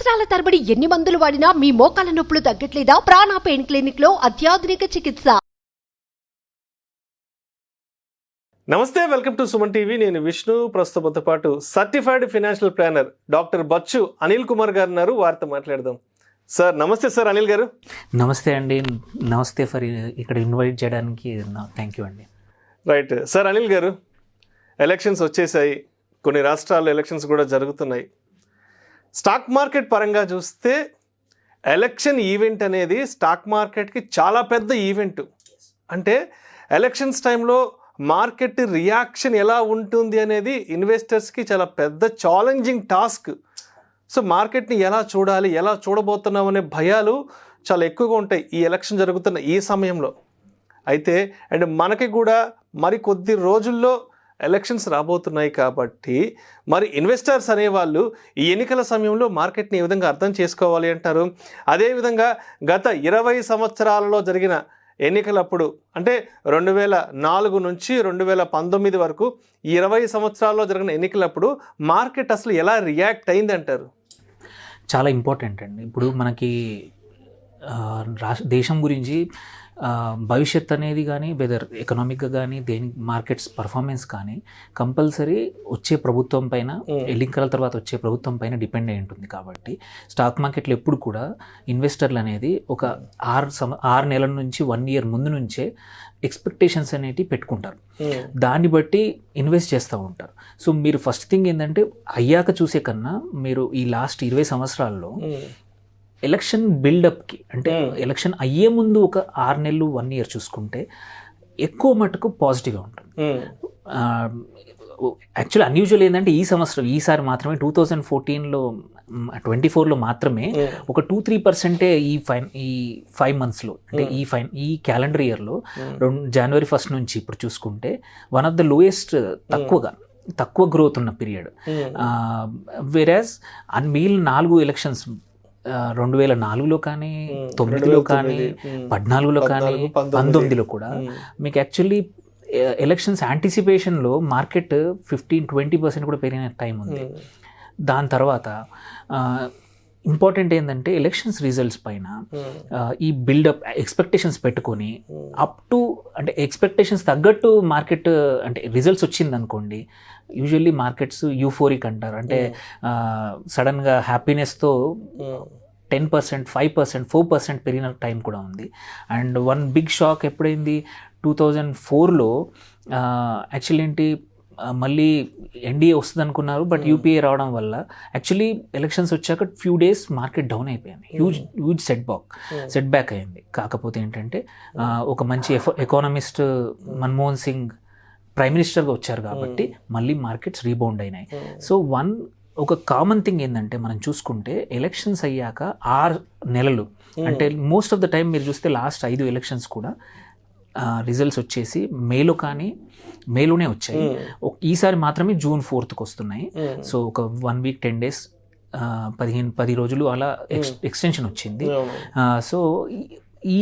సంవత్సరాల తరబడి ఎన్ని మందులు వాడినా మీ మోకాల నొప్పులు తగ్గట్లేదా? ప్రాణ పెయిన్ క్లినిక్ లో అత్యాధునిక చికిత్స. నమస్తే, వెల్కమ్ టు సుమన్ టీవీ. నేను విష్ణు. ప్రస్తుతంతో పాటు certified financial planner doctor Bachchu Anil Kumar గారు ఉన్నారు. వారితో మాట్లాడదాం. సార్ నమస్తే. సార్ అనిల్ గారు నమస్తే అండి. నమస్తే ఫర్ ఇక్కడ ఇన్వైట్ చేయడానికి థ్యాంక్ యూ అండి. రైట్ సార్, అనిల్ గారు ఎలక్షన్స్ వచ్చేసాయి, కొన్ని రాష్ట్రాల్లో ఎలక్షన్స్ కూడా జరుగుతున్నాయి. స్టాక్ మార్కెట్ పరంగా చూస్తే ఎలక్షన్ ఈవెంట్ అనేది స్టాక్ మార్కెట్కి చాలా పెద్ద ఈవెంట్. అంటే ఎలక్షన్స్ టైంలో మార్కెట్ రియాక్షన్ ఎలా ఉంటుంది అనేది ఇన్వెస్టర్స్కి చాలా పెద్ద ఛాలెంజింగ్ టాస్క్. సో మార్కెట్ని ఎలా చూడాలి, ఎలా చూడబోతున్నాం అనే భయాలు చాలా ఎక్కువగా ఉంటాయి ఈ ఎలక్షన్ జరుగుతున్న ఈ సమయంలో. అయితే అండ్ మనకి కూడా మరి కొద్ది రోజుల్లో ఎలక్షన్స్ రాబోతున్నాయి కాబట్టి మరి ఇన్వెస్టర్స్ అనేవాళ్ళు ఈ ఎన్నికల సమయంలో మార్కెట్ని ఏ విధంగా అర్థం చేసుకోవాలి అంటారు? అదేవిధంగా గత 20 సంవత్సరాలలో జరిగిన ఎన్నికలప్పుడు, అంటే 2004 నుంచి 2019 వరకు ఈ 20 సంవత్సరాల్లో జరిగిన ఎన్నికలప్పుడు మార్కెట్ అసలు ఎలా రియాక్ట్ అయింది అంటారు? చాలా ఇంపార్టెంట్ అండి. ఇప్పుడు మనకి దేశం గురించి భవిష్యత్ అనేది కానీ, వెదర్ ఎకనామిక్గా కానీ, దేని మార్కెట్స్ పర్ఫార్మెన్స్ కానీ కంపల్సరీ వచ్చే ప్రభుత్వం పైన, ఎన్నికల తర్వాత వచ్చే ప్రభుత్వం పైన డిపెండ్ అయి ఉంటుంది. కాబట్టి స్టాక్ మార్కెట్లో ఎప్పుడు కూడా ఇన్వెస్టర్లు అనేది ఒక 6 నెలల నుంచి 1 year ముందు నుంచే ఎక్స్పెక్టేషన్స్ అనేవి పెట్టుకుంటారు. దాన్ని బట్టి ఇన్వెస్ట్ చేస్తూ ఉంటారు. సో మీరు ఫస్ట్ థింగ్ ఏంటంటే, అయ్యాక చూసే కన్నా మీరు ఈ లాస్ట్ 20 సంవత్సరాల్లో ఎలక్షన్ బిల్డప్కి, అంటే ఎలక్షన్ అయ్యే ముందు ఒక 6 నెలలు 1 year చూసుకుంటే ఎక్కువ మటుకు పాజిటివ్గా ఉంటుంది. యాక్చువల్లీ అన్యూజువల్ ఏంటంటే ఈసారి మాత్రమే 2014లో 24లో మాత్రమే ఒక 2-3% ఈ 5 monthsలో, అంటే ఈ క్యాలెండర్ ఇయర్లో January 1st నుంచి ఇప్పుడు చూసుకుంటే వన్ ఆఫ్ ద లోయెస్ట్, తక్కువ గ్రోత్ ఉన్న పీరియడ్. వేరాజ్ మిగిలిన 4 ఎలక్షన్స్ 2004లో కానీ, 9లో కానీ, 14లో కానీ, 19లో కూడా మీకు యాక్చువల్లీ ఎలక్షన్స్ యాంటిసిపేషన్లో మార్కెట్ 15-20% కూడా పెరిగిన టైం ఉంది. దాని తర్వాత ఇంపార్టెంట్ ఏంటంటే ఎలక్షన్స్ రిజల్ట్స్ పైన ఈ బిల్డప్ ఎక్స్పెక్టేషన్స్ పెట్టుకొని అప్ టు, అంటే ఎక్స్పెక్టేషన్స్ తగ్గట్టు మార్కెట్, అంటే రిజల్ట్స్ వచ్చింది అనుకోండి, యూజువల్లీ మార్కెట్స్ యూఫోరిక్ అంటారు. అంటే సడన్గా హ్యాపీనెస్తో 10%, 5%, 4% పెరిగిన టైం కూడా ఉంది. అండ్ వన్ బిగ్ షాక్ ఎప్పుడైంది, 2004లో యాక్చువల్లీ ఏంటి, మళ్ళీ ఎన్డీఏ వస్తుంది అనుకున్నారు, బట్ యూపీఏ రావడం వల్ల యాక్చువల్లీ ఎలక్షన్స్ వచ్చాక ఫ్యూ డేస్ మార్కెట్ డౌన్ అయిపోయింది. హ్యూజ్ సెట్ బ్యాక్ అయింది. కాకపోతే ఏంటంటే ఒక మంచి ఎకానమిస్ట్ మన్మోహన్ సింగ్ ప్రైమ్ మినిస్టర్గా వచ్చారు కాబట్టి మళ్ళీ మార్కెట్స్ రీబౌండ్ అయినాయి. సో ఒక కామన్ థింగ్ ఏంటంటే, మనం చూసుకుంటే ఎలక్షన్స్ అయ్యాక 6 నెలలు, అంటే మోస్ట్ ఆఫ్ ద టైం మీరు చూస్తే లాస్ట్ 5 ఎలక్షన్స్ కూడా రిజల్ట్స్ వచ్చేసి మేలోనే వచ్చాయి. ఈసారి మాత్రమే June 4th వస్తున్నాయి. సో ఒక 1 week 10 days 10 రోజులు అలా ఎక్స్టెన్షన్ వచ్చింది. సో ఈ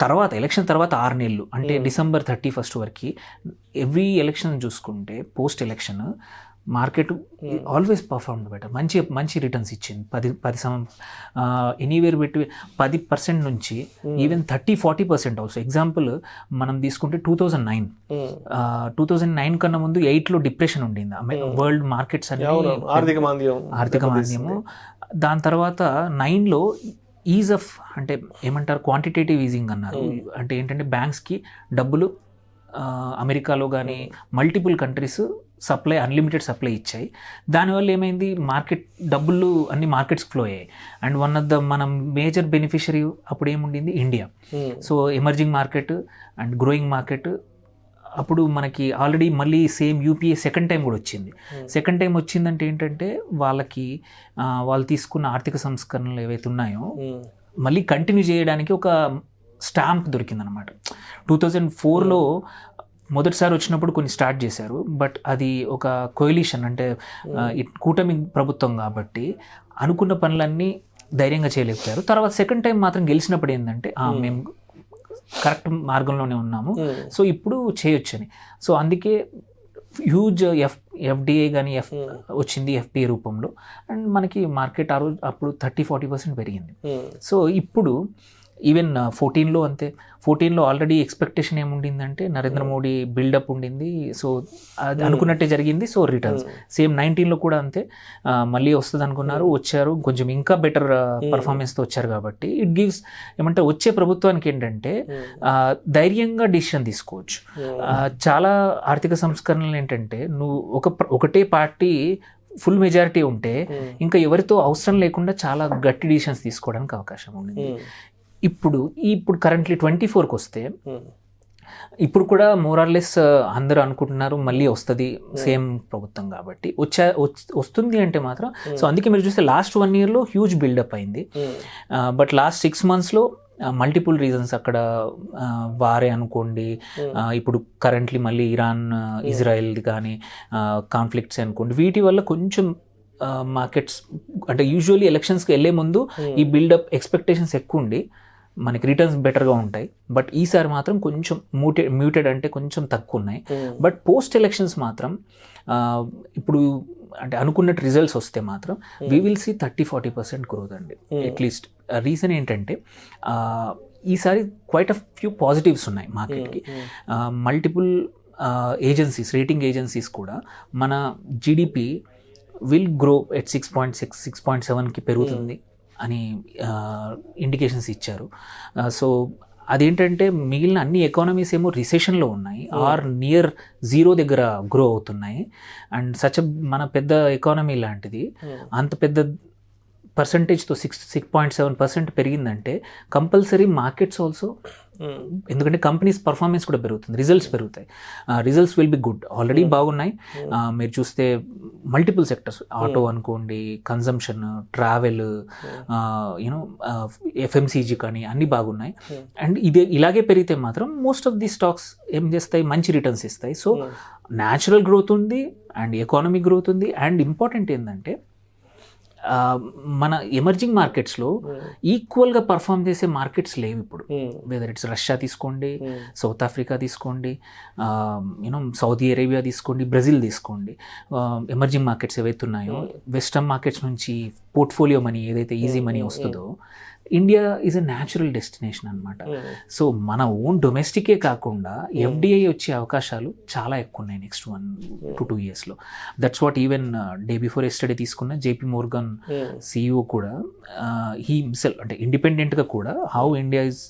తర్వాత ఎలక్షన్ తర్వాత 6 నెలలు, అంటే December 31st వరకు ఎవ్రీ ఎలక్షన్ చూసుకుంటే post election market always performed better, మంచి రిటర్న్స్ ఇచ్చింది. 10 ఎనీవేర్ పెట్టి 10% నుంచి ఈవెన్ 30-40% ఆల్సో. ఎగ్జాంపుల్ మనం తీసుకుంటే 2009 కన్నా ముందు 8లో డిప్రెషన్ ఉండింది వరల్డ్ మార్కెట్స్ అనేది, ఆర్థిక మాంద్యము. దాని తర్వాత 9లో ఈజ్ ఆఫ్, అంటే ఏమంటారు, క్వాంటిటేటివ్ ఈజింగ్ అన్నారు. అంటే ఏంటంటే బ్యాంక్స్కి డబ్బులు అమెరికాలో కానీ మల్టిపుల్ కంట్రీస్ అన్లిమిటెడ్ సప్లై ఇచ్చాయి. దానివల్ల ఏమైంది, డబ్బులు అన్ని మార్కెట్స్కి ఫ్లో అయ్యాయి. అండ్ వన్ ఆఫ్ ద మనం మేజర్ బెనిఫిషరీ అప్పుడు ఏముండింది, India. So emerging market and growing market. అప్పుడు మనకి ఆల్రెడీ మళ్ళీ సేమ్ యూపీఏ సెకండ్ టైం కూడా వచ్చింది. సెకండ్ టైం వచ్చిందంటే ఏంటంటే వాళ్ళు తీసుకున్న ఆర్థిక సంస్కరణలు ఏవైతే ఉన్నాయో మళ్ళీ కంటిన్యూ చేయడానికి ఒక స్టాంప్ దొరికిందనమాట. 2004లో మొదటిసారి వచ్చినప్పుడు కొన్ని స్టార్ట్ చేశారు, బట్ అది ఒక కోయలిషన్, అంటే కూటమి ప్రభుత్వం కాబట్టి అనుకున్న పనులన్నీ ధైర్యంగా చేయలేకపోయారు. తర్వాత సెకండ్ టైం మాత్రం గెలిచినప్పుడు ఏంటంటే మేము కరెక్ట్ మార్గంలోనే ఉన్నాము, సో ఇప్పుడు చేయొచ్చని. సో అందుకే హ్యూజ్ ఎఫ్డిఏ కానీ వచ్చింది ఎఫ్పిఐ రూపంలో, అండ్ మనకి మార్కెట్ అప్పుడు 30-40% పెరిగింది. సో ఇప్పుడు ఈవెన్ 14లో అంతే. 14లో ఆల్రెడీ ఎక్స్పెక్టేషన్ ఏముండిందంటే నరేంద్ర మోడీ బిల్డప్ ఉండింది, సో అది అనుకున్నట్టే జరిగింది, సో రిటర్న్స్. సేమ్ 19లో కూడా అంతే, మళ్ళీ వస్తుంది అనుకున్నారు, వచ్చారు, కొంచెం ఇంకా బెటర్ పర్ఫార్మెన్స్తో వచ్చారు. కాబట్టి ఇట్ గివ్స్ ఏమంటే వచ్చే ప్రభుత్వానికి ఏంటంటే ధైర్యంగా డిసిషన్ తీసుకోవచ్చు. చాలా ఆర్థిక సంస్కరణలు ఏంటంటే నువ్వు ఒకటే పార్టీ ఫుల్ మెజారిటీ ఉంటే ఇంకా ఎవరితో అవసరం లేకుండా చాలా గట్టి డిసిషన్స్ తీసుకోవడానికి అవకాశం ఉంది. ఇప్పుడు కరెంట్లీ 24కి వస్తే ఇప్పుడు కూడా మోరార్లెస్ అందరూ అనుకుంటున్నారు మళ్ళీ వస్తుంది సేమ్ ప్రభుత్వం కాబట్టి, వస్తుంది అంటే మాత్రం. సో అందుకే మీరు చూస్తే లాస్ట్ 1 yearలో హ్యూజ్ బిల్డప్ అయింది. బట్ లాస్ట్ 6 monthsలో మల్టిపుల్ రీజన్స్, అక్కడ వారే అనుకోండి, ఇప్పుడు కరెంట్లీ మళ్ళీ ఇరాన్ ఇజ్రాయెల్ది కానీ కాన్ఫ్లిక్ట్స్ అనుకోండి, వీటి వల్ల కొంచెం మార్కెట్స్ అంటే యూజువల్లీ ఎలక్షన్స్కి వెళ్ళే ముందు ఈ బిల్డప్ ఎక్స్పెక్టేషన్స్ ఎక్కువ ఉండి మనకి రిటర్న్స్ బెటర్గా ఉంటాయి. బట్ ఈసారి మాత్రం కొంచెం మ్యూటెడ్ అంటే కొంచెం తక్కువ ఉన్నాయి. బట్ పోస్ట్ ఎలక్షన్స్ మాత్రం ఇప్పుడు అంటే అనుకున్నట్టు రిజల్ట్స్ వస్తే మాత్రం వీ విల్ సీ 30-40% గ్రోత్ అండి అట్లీస్ట్. రీజన్ ఏంటంటే ఈసారి క్వైట్ అ ఫ్యూ పాజిటివ్స్ ఉన్నాయి మార్కెట్కి. మల్టిపుల్ ఏజెన్సీస్, రేటింగ్ ఏజెన్సీస్ కూడా మన జీడిపి విల్ గ్రో ఎట్ 6.6, 6.7కి పెరుగుతుంది అని ఇండికేషన్స్ ఇచ్చారు. సో అదేంటంటే మిగిలిన అన్ని ఎకానమీస్ ఏమో రిసెషన్లో ఉన్నాయి ఆర్ నియర్ జీరో దగ్గర గ్రో అవుతున్నాయి. అండ్ మన పెద్ద ఎకానమీ లాంటిది అంత పెద్ద పర్సంటేజ్తో 6.7% పెరిగిందంటే కంపల్సరీ మార్కెట్స్ ఆల్సో, ఎందుకంటే కంపెనీస్ పర్ఫార్మెన్స్ కూడా పెరుగుతుంది, రిజల్ట్స్ పెరుగుతాయి, results will be good. Already బాగున్నాయి. మీరు చూస్తే మల్టిపుల్ సెక్టర్స్, ఆటో అనుకోండి, కన్జంప్షన్, ట్రావెల్, యూనో ఎఫ్ఎంసీజీ కానీ అన్నీ బాగున్నాయి. అండ్ ఇలాగే పెరిగితే మాత్రం మోస్ట్ ఆఫ్ ది స్టాక్స్ ఏం చేస్తాయి, మంచి రిటర్న్స్ ఇస్తాయి. సో న్యాచురల్ గ్రోత్ ఉంది అండ్ ఎకానమిక్ గ్రోత్ ఉంది. అండ్ ఇంపార్టెంట్ ఏంటంటే మన ఎమర్జింగ్ మార్కెట్స్లో ఈక్వల్గా పర్ఫామ్ చేసే మార్కెట్స్ లేవు ఇప్పుడు. వెదర్ ఇట్స్ రష్యా తీసుకోండి, సౌత్ ఆఫ్రికా తీసుకోండి, యూనో సౌదీ అరేబియా తీసుకోండి, బ్రెజిల్ తీసుకోండి, ఎమర్జింగ్ మార్కెట్స్ ఏవైతే ఉన్నాయో వెస్టర్న్ మార్కెట్స్ నుంచి పోర్ట్ఫోలియో మనీ ఏదైతే ఈజీ మనీ వస్తుందో India is a natural destination అనమాట. సో మన ఓన్ డొమెస్టికే కాకుండా ఎఫ్డిఐ వచ్చే అవకాశాలు చాలా ఎక్కువ ఉన్నాయి నెక్స్ట్ 1 to 2 yearsలో. That's what even day before yesterday తీసుకున్న జేపీ మోర్గన్ CEO కూడా హీ హిమ్సెల్ఫ్ అంటే ఇండిపెండెంట్గా కూడా హౌ ఇండియా ఇస్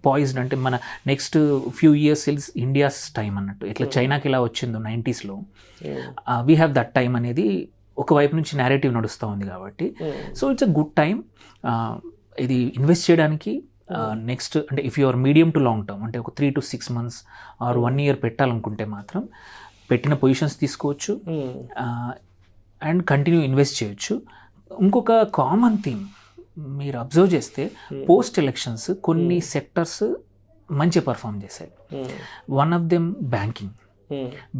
పాయిజ్డ్ అంటే మన next few years is India's time అన్నట్టు. ఎట్లా చైనాకి ఇలా వచ్చిందో 90sలో వీ హ్యావ్ దట్ టైం అనేది ఒకవైపు నుంచి నేరేటివ్ నడుస్తూ ఉంది కాబట్టి. So it's a good time ఇది ఇన్వెస్ట్ చేయడానికి. నెక్స్ట్ అంటే if you're medium to long term అంటే ఒక 3 to 6 months ఆర్ 1 year పెట్టాలనుకుంటే మాత్రం పెట్టిన పొజిషన్స్ తీసుకోవచ్చు అండ్ కంటిన్యూ ఇన్వెస్ట్ చేయొచ్చు. ఇంకొక కామన్ థీమ్ మీరు అబ్జర్వ్ చేస్తే పోస్ట్ ఎలక్షన్స్ కొన్ని సెక్టర్స్ మంచి పర్ఫామ్ చేశాయి. One of them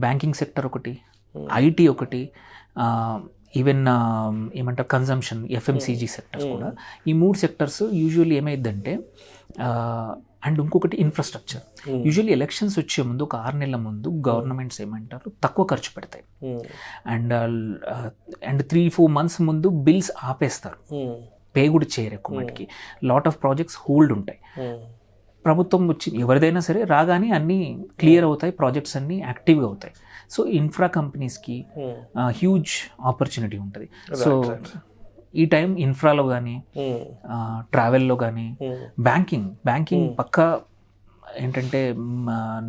banking sector ఒకటి, ఐటీ ఒకటి, ఈవెన్ ఏమంటారు కన్జంప్షన్, ఎఫ్ఎంసీజీ సెక్టర్స్ కూడా. ఈ 3 సెక్టర్స్ యూజువల్లీ ఏమైందంటే అండ్ ఇంకొకటి ఇన్ఫ్రాస్ట్రక్చర్. యూజువల్లీ ఎలక్షన్స్ వచ్చే ముందు ఒక 6 నెలల ముందు గవర్నమెంట్స్ ఏమంటారు తక్కువ ఖర్చు పెడతాయి అండ్ 3-4 months ముందు బిల్స్ ఆపేస్తారు, పే కూడా చేయరు ఎక్కువ మటుకి. లాట్ ఆఫ్ ప్రాజెక్ట్స్ హోల్డ్ ఉంటాయి. ప్రభుత్వం వచ్చి ఎవరిదైనా సరే రాగానే అన్నీ క్లియర్ అవుతాయి, ప్రాజెక్ట్స్ అన్నీ యాక్టివ్గా అవుతాయి. సో ఇన్ఫ్రా కంపెనీస్కి హ్యూజ్ ఆపర్చునిటీ ఉంటుంది. సో ఈ టైం ఇన్ఫ్రాలో కానీ ట్రావెల్లో కానీ బ్యాంకింగ్ పక్కా ఏంటంటే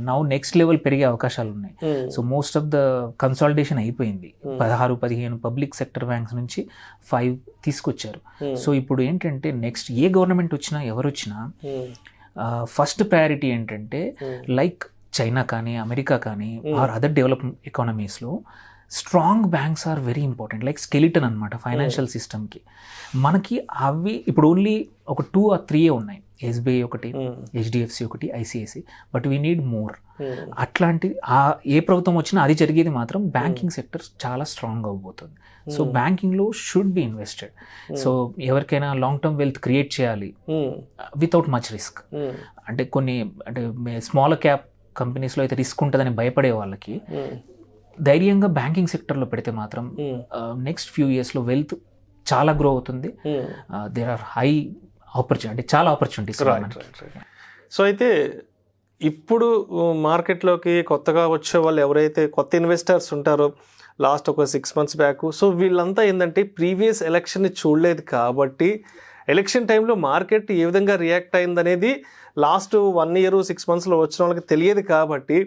నౌ నెక్స్ట్ లెవెల్ పెరిగే అవకాశాలు ఉన్నాయి. So most of the consolidation అయిపోయింది. 16-15 పబ్లిక్ సెక్టర్ బ్యాంక్స్ నుంచి 5 తీసుకొచ్చారు. సో ఇప్పుడు ఏంటంటే నెక్స్ట్ ఏ గవర్నమెంట్ వచ్చినా ఎవరు వచ్చినా ఫస్ట్ ప్రయారిటీ ఏంటంటే లైక్ చైనా కానీ అమెరికా కానీ ఆర్ అదర్ డెవలప్డ్ ఎకానమీస్లో strong banks are very important, like skeleton అనమాట ఫైనాన్షియల్ సిస్టమ్కి. మనకి అవి ఇప్పుడు ఓన్లీ ఒక 2 or 3 ఉన్నాయి, ఎస్బీఐ ఒకటి, హెచ్డిఎఫ్సి ఒకటి, ICICI, but we need more. అట్లాంటి ఏ ప్రభుత్వం వచ్చినా అది జరిగేది మాత్రం బ్యాంకింగ్ సెక్టర్ చాలా స్ట్రాంగ్ అవ్వబోతుంది. సో బ్యాంకింగ్లో షుడ్ బి ఇన్వెస్టెడ్. సో ఎవరికైనా లాంగ్ టర్మ్ వెల్త్ క్రియేట్ చేయాలి వితౌట్ మచ్ రిస్క్, అంటే కొన్ని అంటే స్మాల్ క్యాప్ కంపెనీస్లో అయితే రిస్క్ ఉంటుందని భయపడే వాళ్ళకి ధైర్యంగా బ్యాంకింగ్ సెక్టర్లో పెడితే మాత్రం నెక్స్ట్ ఫ్యూ ఇయర్స్లో వెల్త్ చాలా గ్రో అవుతుంది. దేర్ ఆర్ హై ఆపర్చునిటీ, అంటే చాలా ఆపర్చునిటీస్. సో అయితే ఇప్పుడు మార్కెట్లోకి కొత్తగా వచ్చే వాళ్ళు ఎవరైతే కొత్త ఇన్వెస్టర్స్ ఉంటారో లాస్ట్ ఒక 6 months బ్యాక్, సో వీళ్ళంతా ఏంటంటే ప్రీవియస్ ఎలక్షన్ని చూడలేదు కాబట్టి ఎలక్షన్ టైంలో మార్కెట్ ఏ విధంగా రియాక్ట్ అయిందనేది లాస్ట్ 1 year 6 monthsలో వచ్చిన వాళ్ళకి తెలియదు కాబట్టి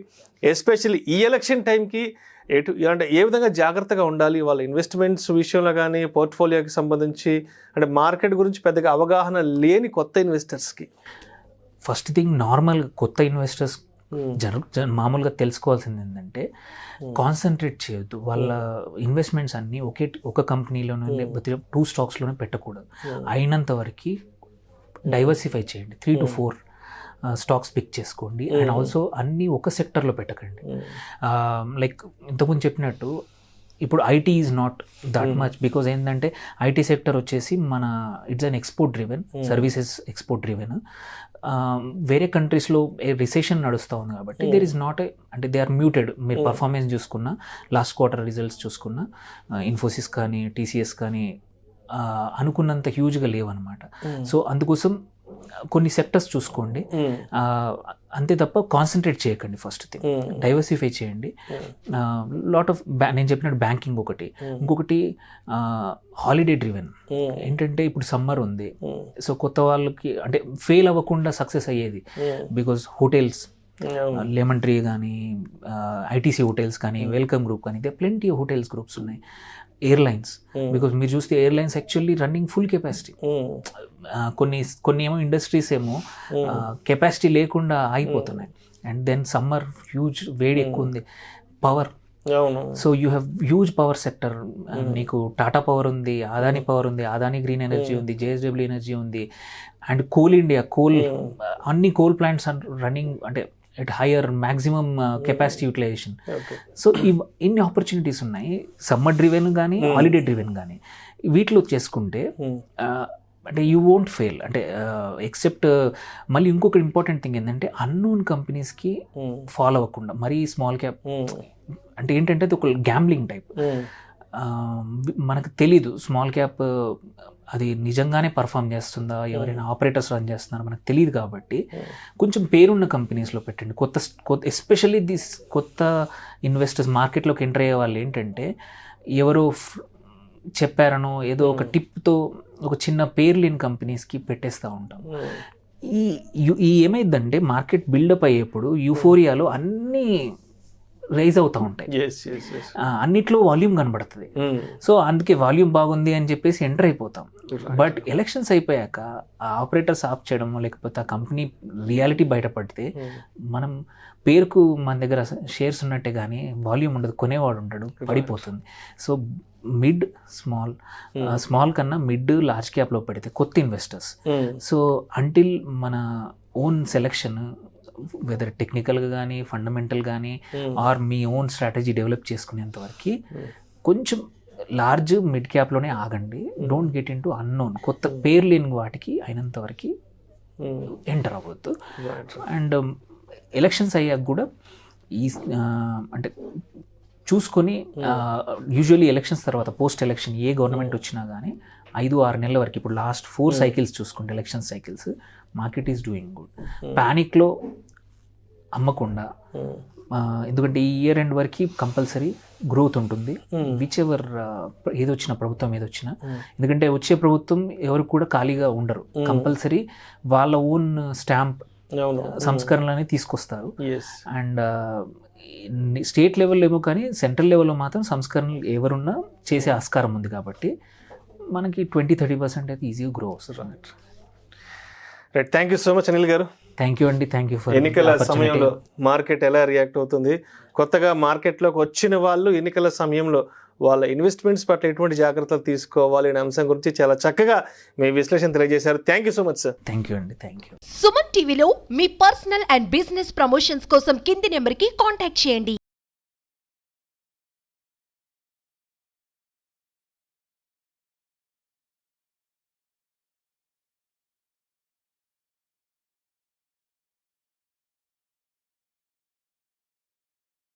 ఎస్పెషల్లీ ఈ ఎలక్షన్ టైంకి అంటే ఏ విధంగా జాగ్రత్తగా ఉండాలి వాళ్ళ ఇన్వెస్ట్మెంట్స్ విషయంలో కానీ పోర్ట్ఫోలియోకి సంబంధించి, అంటే మార్కెట్ గురించి పెద్దగా అవగాహన లేని కొత్త ఇన్వెస్టర్స్కి? ఫస్ట్ థింగ్, నార్మల్గా కొత్త ఇన్వెస్టర్స్ మామూలుగా తెలుసుకోవాల్సింది ఏంటంటే కాన్సన్ట్రేట్ చేయొద్దు. వాళ్ళ ఇన్వెస్ట్మెంట్స్ అన్నీ ఒక కంపెనీలోనే లేకపోతే 2 stocksలోనే పెట్టకూడదు. అయినంత వరకు డైవర్సిఫై చేయండి. 3 to 4 స్టాక్స్ పిక్ చేసుకోండి. అండ్ ఆల్సో అన్నీ ఒక సెక్టర్లో పెట్టకండి. లైక్ ఇంతకుముందు చెప్పినట్టు ఇప్పుడు IT is not that much, because ఏంటంటే ఐటీ సెక్టర్ వచ్చేసి మన it's an export driven, services export driven. వేరే కంట్రీస్లో రిసెషన్ నడుస్తూ ఉంది కాబట్టి దేర్ ఈజ్ నాట్ అంటే దే ఆర్ మ్యూటెడ్. మీరు పర్ఫార్మెన్స్ చూసుకున్నా, లాస్ట్ క్వార్టర్ రిజల్ట్స్ చూసుకున్నా, ఇన్ఫోసిస్ కానీ టీసీఎస్ కానీ అనుకున్నంత హ్యూజ్గా లేవన్నమాట. సో అందుకోసం కొన్ని సెక్టర్స్ చూసుకోండి, అంతే తప్ప కాన్సన్ట్రేట్ చేయకండి. ఫస్ట్ థింగ్ డైవర్సిఫై చేయండి. లాట్ ఆఫ్ నేను చెప్పినట్టు బ్యాంకింగ్ ఒకటి, ఇంకొకటి హాలిడే డ్రివెన్. ఏంటంటే ఇప్పుడు సమ్మర్ ఉంది, సో కొత్త వాళ్ళకి అంటే ఫెయిల్ అవ్వకుండా సక్సెస్ అయ్యేది. బికాజ్ హోటల్స్, లెమన్ ట్రీ కానీ, ఐటీసీ హోటల్స్ కానీ, వెల్కమ్ గ్రూప్ కానీ, దే ప్లెంటీ హోటల్స్ గ్రూప్స్ ఉన్నాయి. ఎయిర్లైన్స్, బికాజ్ మీరు చూస్తే airlines actually running full capacity. కొన్ని ఏమో ఇండస్ట్రీస్ ఏమో కెపాసిటీ లేకుండా ఆగిపోతున్నాయి. అండ్ దెన్ సమ్మర్ హ్యూజ్ వేడి ఎక్కువ ఉంది, power. So you have huge power sector. నీకు టాటా పవర్ ఉంది, అదానీ పవర్ ఉంది, అదానీ గ్రీన్ ఎనర్జీ ఉంది, జేఎస్డబ్ల్యూ ఎనర్జీ ఉంది. అండ్ కోల్ ఇండియా, అన్ని కోల్ ప్లాంట్స్ ఆర్ రన్నింగ్ అంటే at higher maximum capacity utilisation. So ఇన్ని ఆపర్చునిటీస్ ఉన్నాయి, సమ్మర్ డ్రివెన్ కానీ హాలిడే డ్రివెన్ కానీ. వీటిలో చేసుకుంటే అంటే యూ వోంట్ ఫెయిల్. అంటే ఎక్సెప్ట్ మళ్ళీ ఇంకొక ఇంపార్టెంట్ థింగ్ ఏంటంటే అన్నోన్ కంపెనీస్కి ఫాలో అవ్వకుండా. మరీ స్మాల్ క్యాప్ అంటే ఏంటంటే అది ఒక గ్యాంబ్లింగ్ టైప్. మనకు తెలీదు స్మాల్ క్యాప్ అది నిజంగానే పర్ఫామ్ చేస్తుందా, ఎవరైనా ఆపరేటర్స్ రన్ చేస్తున్నారో మనకు తెలియదు. కాబట్టి కొంచెం పేరున్న కంపెనీస్లో పెట్టండి. కొత్త ఎస్పెషల్లీ కొత్త ఇన్వెస్టర్స్ మార్కెట్లోకి ఎంటర్ అయ్యే వాళ్ళు ఏంటంటే ఎవరో చెప్పారనో ఏదో ఒక టిప్తో ఒక చిన్న పేరు లేని కంపెనీస్కి పెట్టేస్తూ ఉంటాం. ఈ ఏమైందంటే మార్కెట్ బిల్డప్ అయ్యేప్పుడు యూఫోరియాలో అన్నీ రైజ్ అవుతూ ఉంటాయి, అన్నిట్లో వాల్యూమ్ కనబడుతుంది. సో అందుకే వాల్యూమ్ బాగుంది అని చెప్పేసి ఎంటర్ అయిపోతాం. బట్ ఎలక్షన్స్ అయిపోయాక ఆ ఆపరేటర్స్ ఆఫ్ చేయడం లేకపోతే ఆ కంపెనీ రియాలిటీ బయటపడితే మనం పేరుకు మన దగ్గర షేర్స్ ఉన్నట్టే కానీ వాల్యూమ్ ఉండదు, కొనేవాడు ఉండడు, పడిపోతుంది. సో మిడ్ స్మాల్ కన్నా మిడ్ లార్జ్ క్యాప్లో పెడితే కొత్త ఇన్వెస్టర్స్. సో అంటిల్ మన ఓన్ సెలెక్షన్ వెదర్ టెక్నికల్గా కానీ ఫండమెంటల్ కానీ ఆర్ మీ ఓన్ స్ట్రాటజీ డెవలప్ చేసుకునేంత వరకు కొంచెం లార్జ్ మిడ్ క్యాప్లోనే ఆగండి. Don't get into unknown, కొత్త పేరు లేని వాటికి అయినంత వరకు ఎంటర్ అవ్వద్దు. అండ్ ఎలక్షన్స్ అయ్యాక కూడా ఈ అంటే చూసుకొని యూజువల్లీ ఎలక్షన్స్ తర్వాత పోస్ట్ ఎలక్షన్ ఏ గవర్నమెంట్ వచ్చినా కానీ 5-6 నెలల వరకు, ఇప్పుడు లాస్ట్ 4 cycles చూసుకుంటే election cycles, market is doing good. ప్యానిక్లో అమ్మకుండా, ఎందుకంటే ఈ ఇయర్ ఎండ్ వరకు కంపల్సరీ గ్రోత్ ఉంటుంది విచ్ ఎవర్ ఏదొచ్చినా ప్రభుత్వం ఏదొచ్చినా. ఎందుకంటే వచ్చే ప్రభుత్వం ఎవరు కూడా ఖాళీగా ఉండరు, కంపల్సరీ వాళ్ళ ఓన్ స్టాంప్ సంస్కరణలని తీసుకొస్తారు. అండ్ స్టేట్ లెవెల్లో ఏమో కానీ సెంట్రల్ లెవెల్లో మాత్రం సంస్కరణలు ఎవరున్నా చేసే ఆస్కారం ఉంది. కాబట్టి మనకి 20-30% అయితే ఈజీగా గ్రో వస్తుంది. Right, thank you so much Anil గారు. థ్యాంక్ యూ అండి, థ్యాంక్ యూ ఫర్. ఎన్నికల సమయంలో మార్కెట్ ఎలా రియాక్ట్ అవుతుంది, కొత్తగా మార్కెట్లోకి వచ్చిన వాళ్ళు ఎన్నికల సమయంలో వాళ్ళ ఇన్వెస్ట్మెంట్స్ పట్ల ఎటువంటి జాగ్రత్తలు తీసుకోవాలి అనే అంశం గురించి చాలా చక్కగా మీ విశ్లేషణ తెలియజేశారు. Thank you so much sir. Thank you అండి, థ్యాంక్ యూ. సుమన్ టీవీలో మీ పర్సనల్ అండ్ బిజినెస్ ప్రమోషన్స్ కోసం కింది నెంబర్కి కాంటాక్ట్ చేయండి.